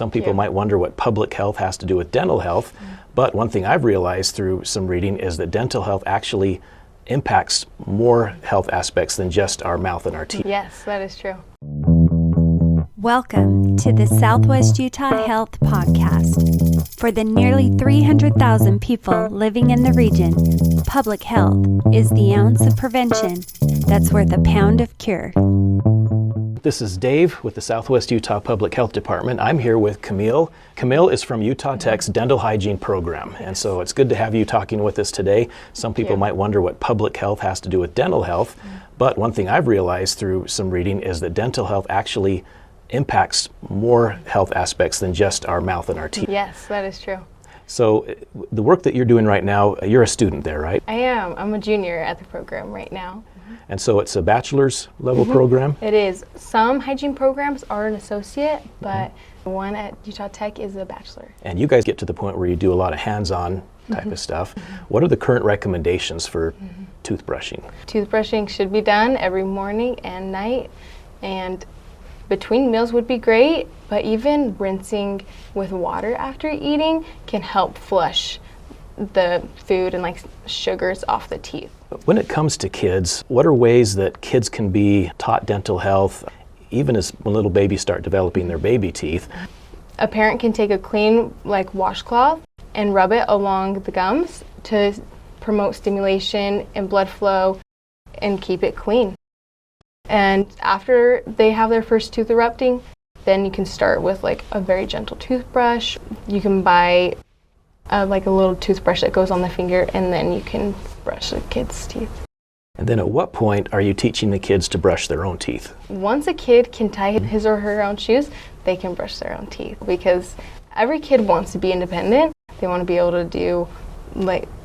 Some people might wonder what public health has to do with dental health, but one thing I've realized through some reading is that dental health actually impacts more health aspects than just our mouth and our teeth. Yes, that is true. Welcome to the Southwest Utah Health Podcast. For the nearly 300,000 people living in the region, public health is the ounce of prevention that's worth a pound of cure. This is Dave with the Southwest Utah Public Health Department. I'm here with Camille. Camille is from Utah Tech's Dental Hygiene Program, and so it's good to have you talking with us today. Some people might wonder what public health has to do with dental health, but one thing I've realized through some reading is that dental health actually impacts more health aspects than just our mouth and our teeth. Yes, that is true. So the work that you're doing right now, you're a student there, right? I am. I'm a junior at the program right now. And so it's a bachelor's level program? It is. Some hygiene programs are an associate, but the one at Utah Tech is a bachelor. And you guys get to the point where you do a lot of hands-on type of stuff. What are the current recommendations for toothbrushing? Toothbrushing should be done every morning and night, and between meals would be great, but even rinsing with water after eating can help flush the food and like sugars off the teeth. When it comes to kids, what are ways that kids can be taught dental health, even as when little babies start developing their baby teeth? A parent can take a clean washcloth and rub it along the gums to promote stimulation and blood flow and keep it clean. And after they have their first tooth erupting, then you can start with a very gentle toothbrush. You can buy a little toothbrush that goes on the finger, and then you can brush the kid's teeth. And then at what point are you teaching the kids to brush their own teeth? Once a kid can tie his or her own shoes, they can brush their own teeth, because every kid wants to be independent. They want to be able to do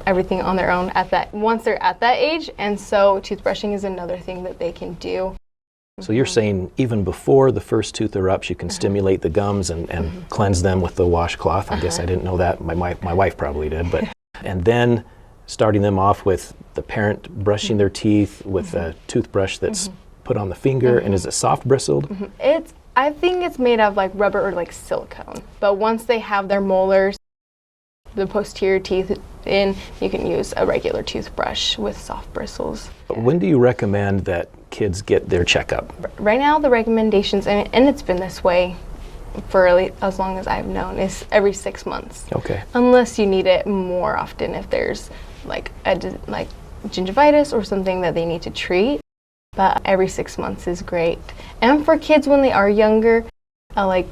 everything on their own once they're at that age, and so toothbrushing is another thing that they can do. So you're saying even before the first tooth erupts, you can stimulate the gums and cleanse them with the washcloth. I guess I didn't know that. My wife probably did. But and then starting them off with the parent brushing their teeth with a toothbrush that's put on the finger. And is it soft bristled? I think it's made of rubber or silicone. But once they have their molars, the posterior teeth in, you can use a regular toothbrush with soft bristles. When do you recommend that kids get their checkup? Right now, the recommendations, and it's been this way for as long as I've known, is every 6 months. Okay. Unless you need it more often, if there's gingivitis or something that they need to treat. But every 6 months is great. And for kids when they are younger, 1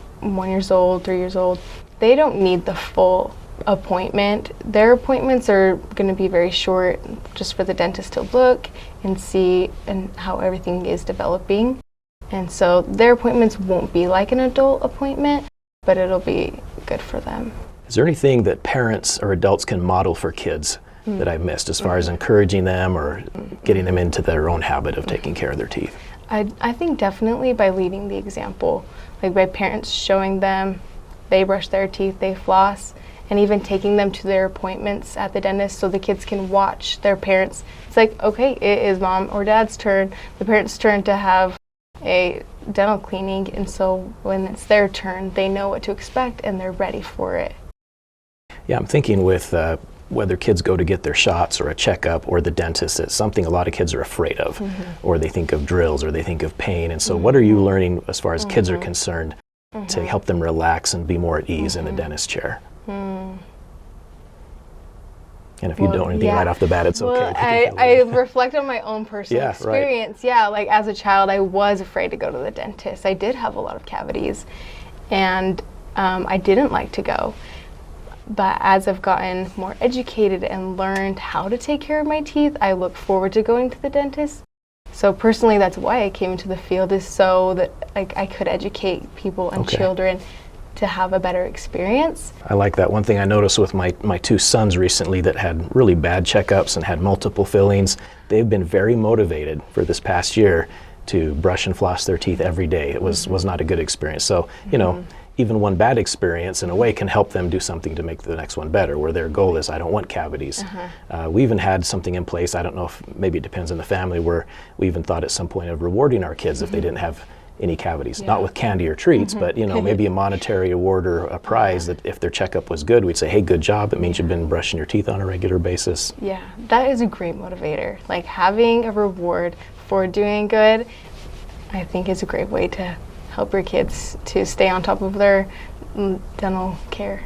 year old, 3 years old, they don't need the full appointment. Their appointments are going to be very short, just for the dentist to look and see and how everything is developing. And so their appointments won't be like an adult appointment, but it'll be good for them. Is there anything that parents or adults can model for kids that I've missed as far as encouraging them or getting them into their own habit of taking care of their teeth? I think definitely by leading the example, by parents showing them they brush their teeth, they floss, and even taking them to their appointments at the dentist so the kids can watch their parents. It's okay, it is mom or dad's turn, the parents' turn to have a dental cleaning, and so when it's their turn, they know what to expect and they're ready for it. Yeah, I'm thinking with whether kids go to get their shots or a checkup or the dentist, it's something a lot of kids are afraid of, or they think of drills or they think of pain. And so what are you learning as far as kids are concerned to help them relax and be more at ease in the dentist chair? And if you don't know anything right off the bat, it's okay. I reflect on my own personal experience. Right. Yeah, as a child, I was afraid to go to the dentist. I did have a lot of cavities, and I didn't like to go. But as I've gotten more educated and learned how to take care of my teeth, I look forward to going to the dentist. So personally, that's why I came into the field, is so that I could educate people and children to have a better experience. I like that. One thing I noticed with my two sons recently that had really bad checkups and had multiple fillings, they've been very motivated for this past year to brush and floss their teeth every day. It was not a good experience. So, even one bad experience in a way can help them do something to make the next one better, where their goal is, I don't want cavities. We even had something in place, I don't know if maybe it depends on the family, where we even thought at some point of rewarding our kids if they didn't have any cavities. Not with candy or treats, but maybe a monetary award or a prize that if their checkup was good, we'd say, hey, good job. It means you've been brushing your teeth on a regular basis. Yeah, that is a great motivator. Like having a reward for doing good, I think is a great way to help your kids to stay on top of their dental care.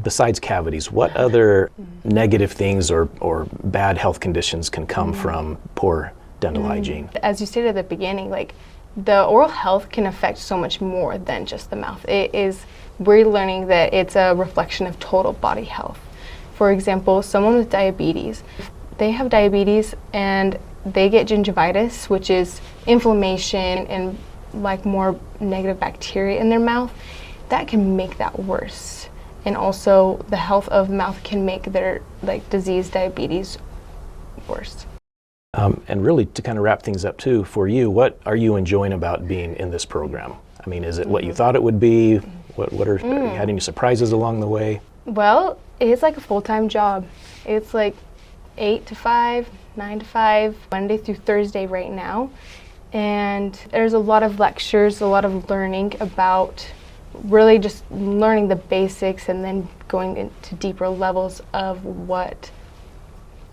Besides cavities, what other negative things or bad health conditions can come from poor dental hygiene? As you stated at the beginning, like the oral health can affect so much more than just the mouth. We're learning that it's a reflection of total body health. For example, someone with diabetes, they have diabetes and they get gingivitis, which is inflammation and like more negative bacteria in their mouth. That can make that worse. And also the health of mouth can make their disease diabetes worse. And really to kind of wrap things up too, for you, what are you enjoying about being in this program? I mean, is it what you thought it would be? Have you had any surprises along the way? Well, it's like a full-time job. It's like 8 to 5, 9 to 5, Monday through Thursday right now. And there's a lot of lectures, a lot of learning about really just learning the basics and then going into deeper levels of what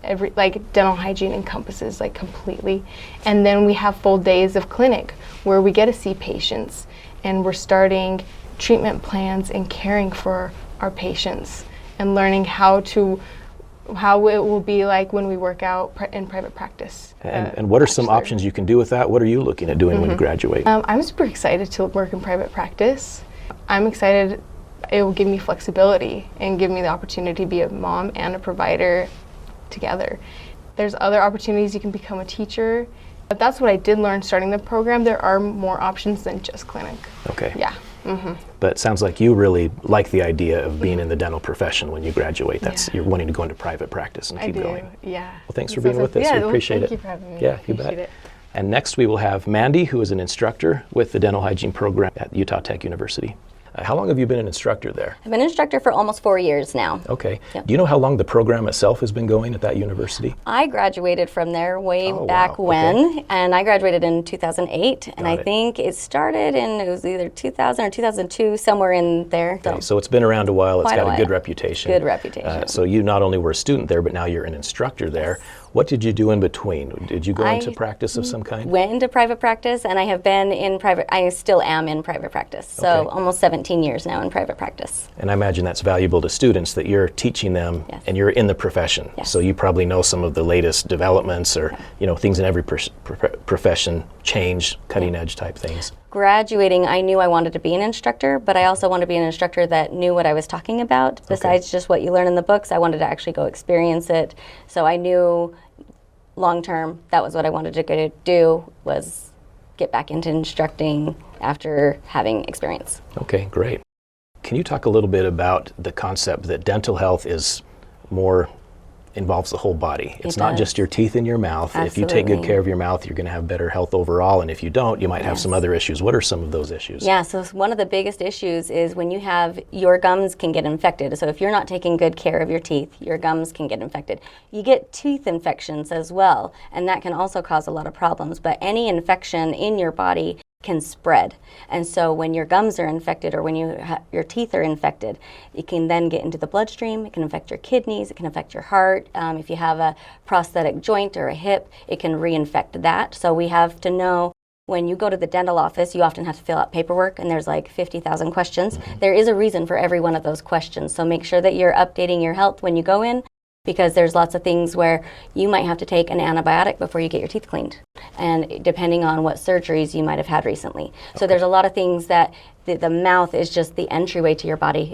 dental hygiene encompasses completely. And then we have full days of clinic where we get to see patients and we're starting treatment plans and caring for our patients and learning how it will be like when we work out in private practice. And what are some options you can do with that? What are you looking at doing when you graduate? I'm super excited to work in private practice. I'm excited it will give me flexibility and give me the opportunity to be a mom and a provider together. There's other opportunities. You can become a teacher. But that's what I did learn starting the program. There are more options than just clinic. Okay. Yeah. But it sounds like you really like the idea of being in the dental profession when you graduate. You're wanting to go into private practice and keep going. Yeah. Well, thanks for being with us. We appreciate it. Thank you for having me. Yeah, you bet. It. And next we will have Mandy, who is an instructor with the dental hygiene program at Utah Tech University. How long have you been an instructor there? I've been an instructor for almost 4 years now. Okay. Yep. Do you know how long the program itself has been going at that university? I graduated from there way back when, and I graduated in 2008, and I think it started it was either 2000 or 2002, somewhere in there. Okay, so it's been around a while. It's got a good reputation. Good reputation. So you not only were a student there, but now you're an instructor there. What did you do in between? Did you go into practice of some kind? Went into private practice, and I have been in private, I still am in private practice. So almost 17 years now in private practice. And I imagine that's valuable to students that you're teaching them and you're in the profession. Yes. So you probably know some of the latest developments or things in every profession change, cutting edge type things. Graduating, I knew I wanted to be an instructor, but I also wanted to be an instructor that knew what I was talking about. Besides just what you learn in the books, I wanted to actually go experience it. So I knew long term that was what I wanted to go do, was get back into instructing after having experience. Okay, great. Can you talk a little bit about the concept that dental health involves the whole body? It's not just your teeth in your mouth. Absolutely. If you take good care of your mouth, you're going to have better health overall, and if you don't, you might have some other issues. What are some of those issues? Yeah, so one of the biggest issues is when you have, your gums can get infected. So if you're not taking good care of your teeth, your gums can get infected. You get tooth infections as well, and that can also cause a lot of problems. But any infection in your body can spread. And so when your gums are infected or when your teeth are infected, it can then get into the bloodstream, it can affect your kidneys, it can affect your heart. If you have a prosthetic joint or a hip, it can reinfect that. So we have to know, when you go to the dental office, you often have to fill out paperwork, and there's like 50,000 questions. There is a reason for every one of those questions. So make sure that you're updating your health when you go in, because there's lots of things where you might have to take an antibiotic before you get your teeth cleaned, and depending on what surgeries you might have had recently. So there's a lot of things that the mouth is just the entryway to your body.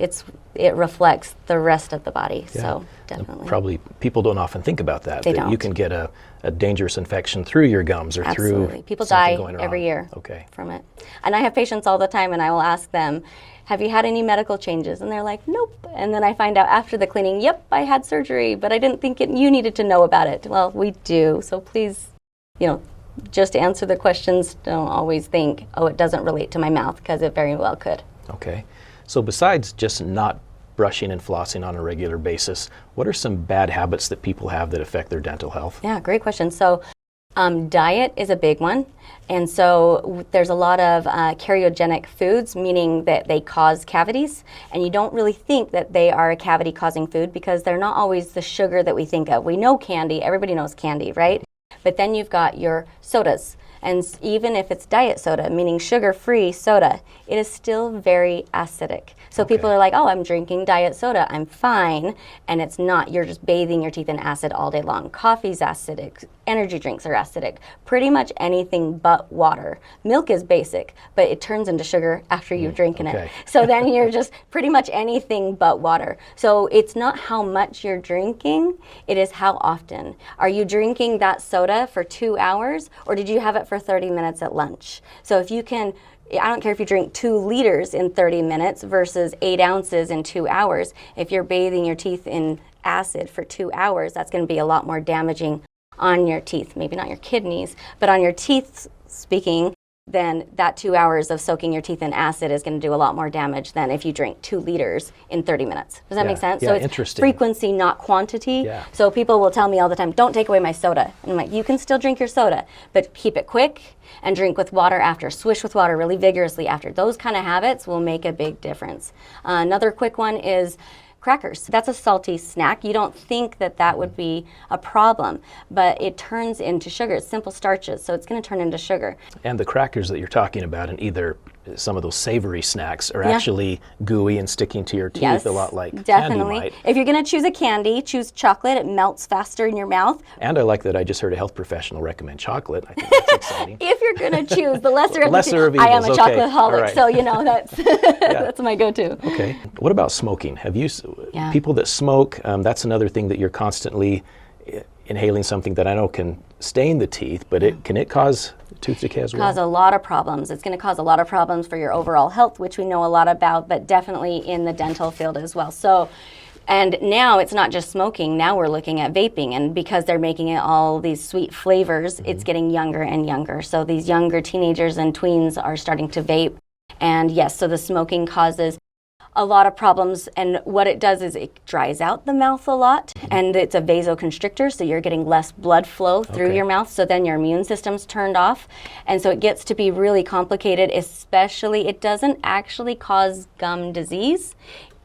It reflects the rest of the body, so definitely. Probably people don't often think about that. They don't. You can get a dangerous infection through your gums or through people something die going every wrong. year Okay. from it. And I have patients all the time, and I will ask them, have you had any medical changes? And they're like, nope. And then I find out after the cleaning, yep, I had surgery, but I didn't think you needed to know about it. Well, we do. So please, just answer the questions. Don't always think, oh, it doesn't relate to my mouth, because it very well could. Okay. So besides just not brushing and flossing on a regular basis, what are some bad habits that people have that affect their dental health? Yeah, great question. So Diet is a big one. And so there's a lot of cariogenic foods, meaning that they cause cavities. And you don't really think that they are a cavity-causing food because they're not always the sugar that we think of. We know candy. Everybody knows candy, right? But then you've got your sodas. And even if it's diet soda, meaning sugar-free soda, it is still very acidic. So people are like, oh, I'm drinking diet soda, I'm fine. And it's not. You're just bathing your teeth in acid all day long. Coffee's acidic. Energy drinks are acidic. Pretty much anything but water. Milk is basic, but it turns into sugar after you've drinking it. So then you're just pretty much anything but water. So it's not how much you're drinking, it is how often. Are you drinking that soda for 2 hours, or did you have it for 30 minutes at lunch? So if you can, I don't care if you drink 2 liters in 30 minutes versus 8 ounces in 2 hours. If you're bathing your teeth in acid for 2 hours, that's going to be a lot more damaging on your teeth. Maybe not your kidneys, but on your teeth speaking, then that 2 hours of soaking your teeth in acid is going to do a lot more damage than if you drink 2 liters in 30 minutes. Does that make sense? Yeah, so it's interesting. Frequency, not quantity. So people will tell me all the time, don't take away my soda. And I'm like, you can still drink your soda, but keep it quick and drink with water after. Swish with water really vigorously after. Those kind of habits will make a big difference. Another quick one is crackers. That's a salty snack. You don't think that that would be a problem, but it turns into sugar. It's simple starches, so it's going to turn into sugar. And the crackers that you're talking about in either some of those savory snacks are actually gooey and sticking to your teeth a lot like candy might. If you're going to choose a candy, choose chocolate. It melts faster in your mouth. And I like that I just heard a health professional recommend chocolate. I think that's exciting. If you're going to choose the lesser of the two. of evils. I am a chocolate-holic, so you know that's that's my go-to. Okay. What about smoking? Have you people that smoke? That's another thing that you're constantly inhaling something that I know can stain the teeth, but can it cause tooth decay as well? Cause a lot of problems. It's going to cause a lot of problems for your overall health, which we know a lot about, but definitely in the dental field as well. So, and now it's not just smoking. Now we're looking at vaping, and because they're making it all these sweet flavors, it's getting younger and younger. So these younger teenagers and tweens are starting to vape. And yes, so the smoking causes a lot of problems, and what it does is it dries out the mouth a lot, and it's a vasoconstrictor, so you're getting less blood flow through your mouth, so then your immune system's turned off, and so it gets to be really complicated. Especially, it doesn't actually cause gum disease.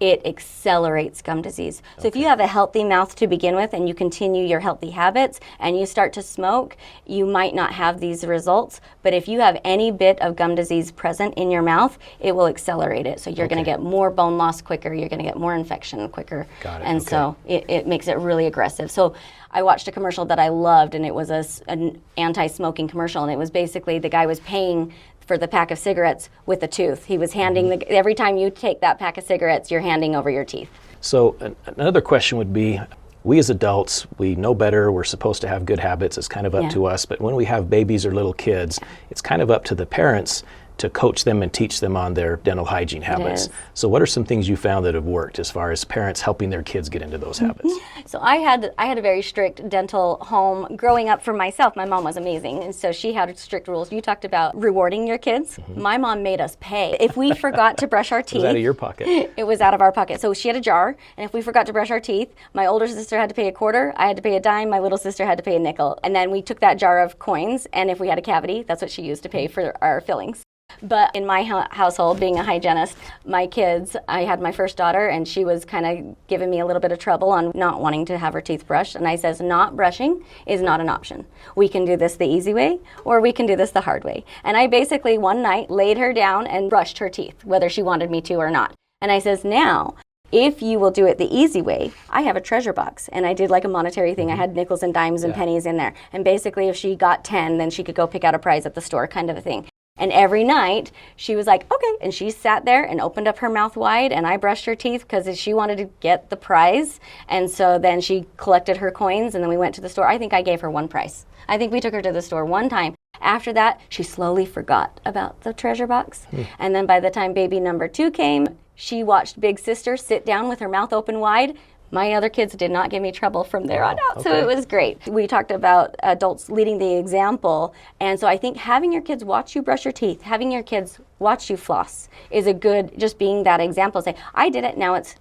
It accelerates gum disease. So if you have a healthy mouth to begin with and you continue your healthy habits and you start to smoke, you might not have these results. But if you have any bit of gum disease present in your mouth, it will accelerate it. So you're going to get more bone loss quicker. You're going to get more infection quicker. Got it. And so it makes it really aggressive. So I watched a commercial that I loved, and it was an anti-smoking commercial. And it was basically the guy was paying for the pack of cigarettes with the tooth. He was handing every time you take that pack of cigarettes, you're handing over your teeth. So another question would be, we as adults, we know better, we're supposed to have good habits, it's kind of up to us, but when we have babies or little kids, it's kind of up to the parents to coach them and teach them on their dental hygiene habits. So what are some things you found that have worked as far as parents helping their kids get into those habits? So I had a very strict dental home growing up for myself. My mom was amazing, and so she had strict rules. You talked about rewarding your kids. My mom made us pay. If we forgot to brush our teeth. Was out of your pocket? It was out of our pocket. So she had a jar, and if we forgot to brush our teeth, my older sister had to pay a quarter, I had to pay a dime, my little sister had to pay a nickel. And then we took that jar of coins, and if we had a cavity, that's what she used to pay for our fillings. But in my household, being a hygienist, my kids, I had my first daughter, and she was kind of giving me a little bit of trouble on not wanting to have her teeth brushed. And I says, not brushing is not an option. We can do this the easy way, or we can do this the hard way. And I basically one night laid her down and brushed her teeth, whether she wanted me to or not. And I says, now, if you will do it the easy way, I have a treasure box. And I did like a monetary thing. I had nickels and dimes and pennies in there. And basically, if she got 10, then she could go pick out a prize at the store, kind of a thing. And every night, she was like, okay. And she sat there and opened up her mouth wide, and I brushed her teeth because she wanted to get the prize. And so then she collected her coins, and then we went to the store. I think I gave her one prize. I think we took her to the store one time. After that, she slowly forgot about the treasure box. And then by the time baby number 2 came, she watched big sister sit down with her mouth open wide. My other kids did not give me trouble from there on out, so it was great. We talked about adults leading the example, and so I think having your kids watch you brush your teeth, having your kids watch you floss is a good, just being that example. Say, I did it, now it's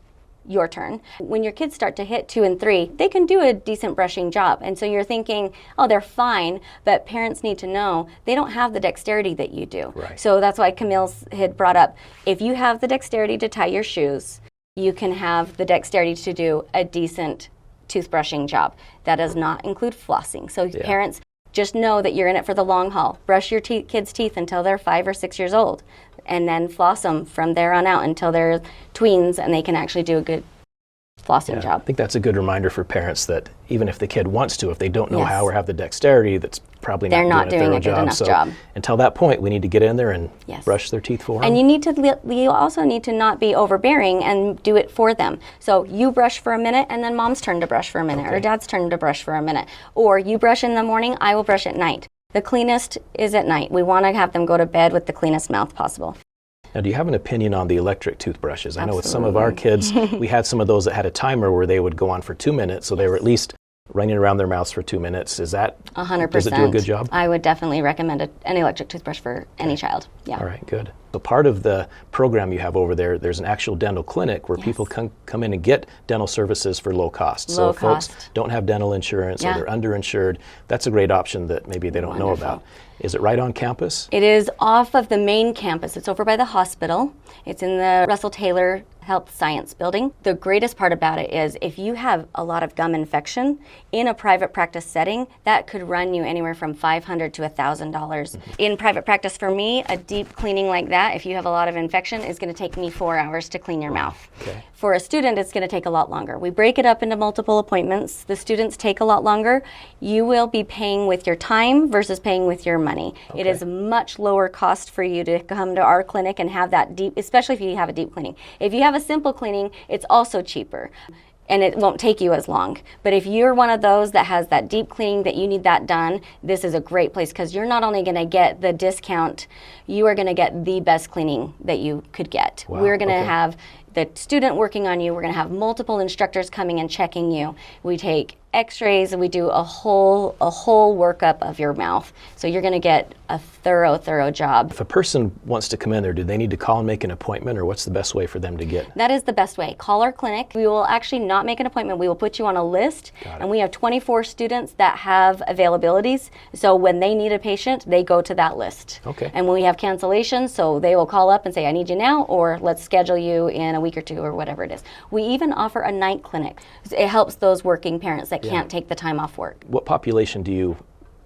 your turn. When your kids start to hit 2 and 3, they can do a decent brushing job. And so you're thinking, oh, they're fine, but parents need to know they don't have the dexterity that you do. Right. So that's why Camille had brought up, if you have the dexterity to tie your shoes, you can have the dexterity to do a decent toothbrushing job. That does not include flossing. So parents, just know that you're in it for the long haul. Brush your kids' teeth until they're 5 or 6 years old, and then floss them from there on out until they're tweens and they can actually do a good flossing job. I think that's a good reminder for parents that even if the kid wants to, if they don't know how or have the dexterity, that's probably not doing a good enough job. Until that point, we need to get in there and brush their teeth for them. And you also need to not be overbearing and do it for them. So you brush for a minute, and then mom's turn to brush for a minute, or dad's turn to brush for a minute. Or you brush in the morning, I will brush at night. The cleanest is at night. We want to have them go to bed with the cleanest mouth possible. Now, do you have an opinion on the electric toothbrushes? I know with some of our kids, we had some of those that had a timer where they would go on for 2 minutes, so they were at least running around their mouths for 2 minutes. Is that 100%? Does it do a good job? I would definitely recommend an electric toothbrush for any child. Yeah. All right, good. So part of the program you have over there, there's an actual dental clinic where people can come in and get dental services for low cost. So if folks don't have dental insurance or they're underinsured, that's a great option that maybe they don't know about. Is it right on campus? It is off of the main campus. It's over by the hospital. It's in the Russell Taylor Health Science Building. The greatest part about it is if you have a lot of gum infection in a private practice setting, that could run you anywhere from $500 to $1,000. In private practice for me, a deep cleaning like that, if you have a lot of infection, is going to take me 4 hours to clean your mouth. Okay. For a student, it's going to take a lot longer. We break it up into multiple appointments. The students take a lot longer. You will be paying with your time versus paying with your money. Okay. It is much lower cost for you to come to our clinic and have that deep, especially if you have a deep cleaning. If you have a simple cleaning, it's also cheaper and it won't take you as long. But if you're one of those that has that deep cleaning that you need that done, this is a great place because you're not only going to get the discount, you are going to get the best cleaning that you could get. Wow. We're going to have the student working on you. We're going to have multiple instructors coming and checking you. We take x-rays and we do a whole workup of your mouth. So you're going to get a thorough job. If a person wants to come in there, do they need to call and make an appointment, or what's the best way for them to get? That is the best way. Call our clinic. We will actually not make an appointment. We will put you on a list, and we have 24 students that have availabilities. So when they need a patient, they go to that list. Okay. And when we have cancellations, so they will call up and say, I need you now, or let's schedule you in a week or two, or whatever it is. We even offer a night clinic. It helps those working parents that can't take the time off work. What population do you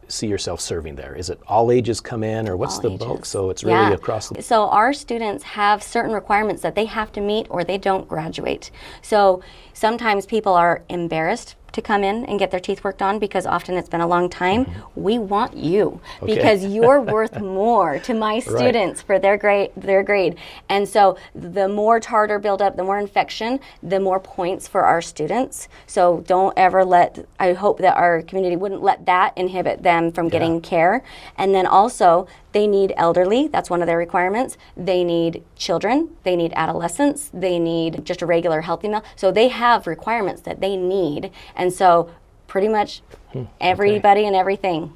see yourself serving there? Is it all ages come in, or what's the bulk? So it's really across the... So our students have certain requirements that they have to meet or they don't graduate. So sometimes people are embarrassed to come in and get their teeth worked on because often it's been a long time. We want you because you're worth more to my students for their grade. And so the more tartar buildup, the more infection, the more points for our students. So don't ever I hope that our community wouldn't let that inhibit them from getting care. And then also they need elderly, that's one of their requirements. They need children, they need adolescents, they need just a regular healthy meal. So they have requirements that they need. And so pretty much everybody and everything.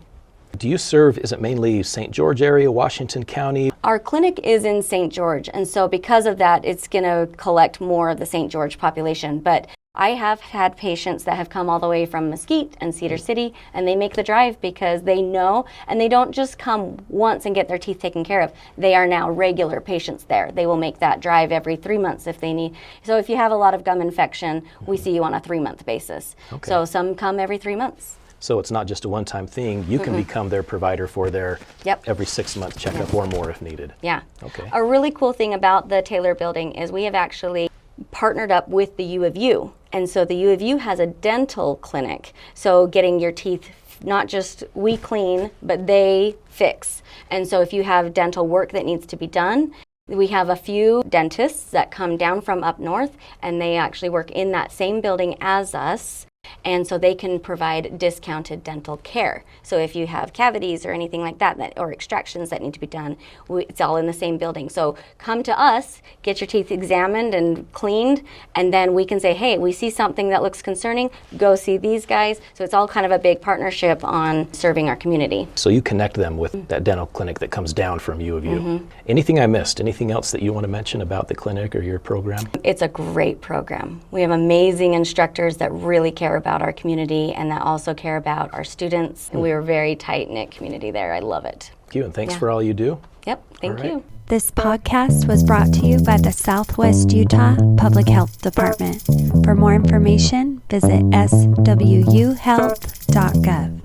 Do you serve, is it mainly St. George area, Washington County? Our clinic is in St. George, and so because of that, it's going to collect more of the St. George population. But I have had patients that have come all the way from Mesquite and Cedar City, and they make the drive because they know, and they don't just come once and get their teeth taken care of. They are now regular patients there. They will make that drive every 3 months if they need. So if you have a lot of gum infection, we see you on a 3-month basis. Okay. So some come every 3 months. So it's not just a one-time thing. You can become their provider for their every 6-month checkup or more if needed. Yeah. Okay. A really cool thing about the Taylor building is we have actually partnered up with the U of U. And so the U of U has a dental clinic. So getting your teeth, not just we clean, but they fix. And so if you have dental work that needs to be done, we have a few dentists that come down from up north, and they actually work in that same building as us. And so they can provide discounted dental care. So if you have cavities or anything like that, or extractions that need to be done, it's all in the same building. So come to us, get your teeth examined and cleaned, and then we can say, hey, we see something that looks concerning, go see these guys. So it's all kind of a big partnership on serving our community. So you connect them with that dental clinic that comes down from U of U. Anything I missed? Anything else that you want to mention about the clinic or your program? It's a great program. We have amazing instructors that really care about our community and that also care about our students. And we're a very tight-knit community there. I love it. Thank you, and thanks for all you do. Yep, thank you. This podcast was brought to you by the Southwest Utah Public Health Department. For more information, visit swuhealth.gov.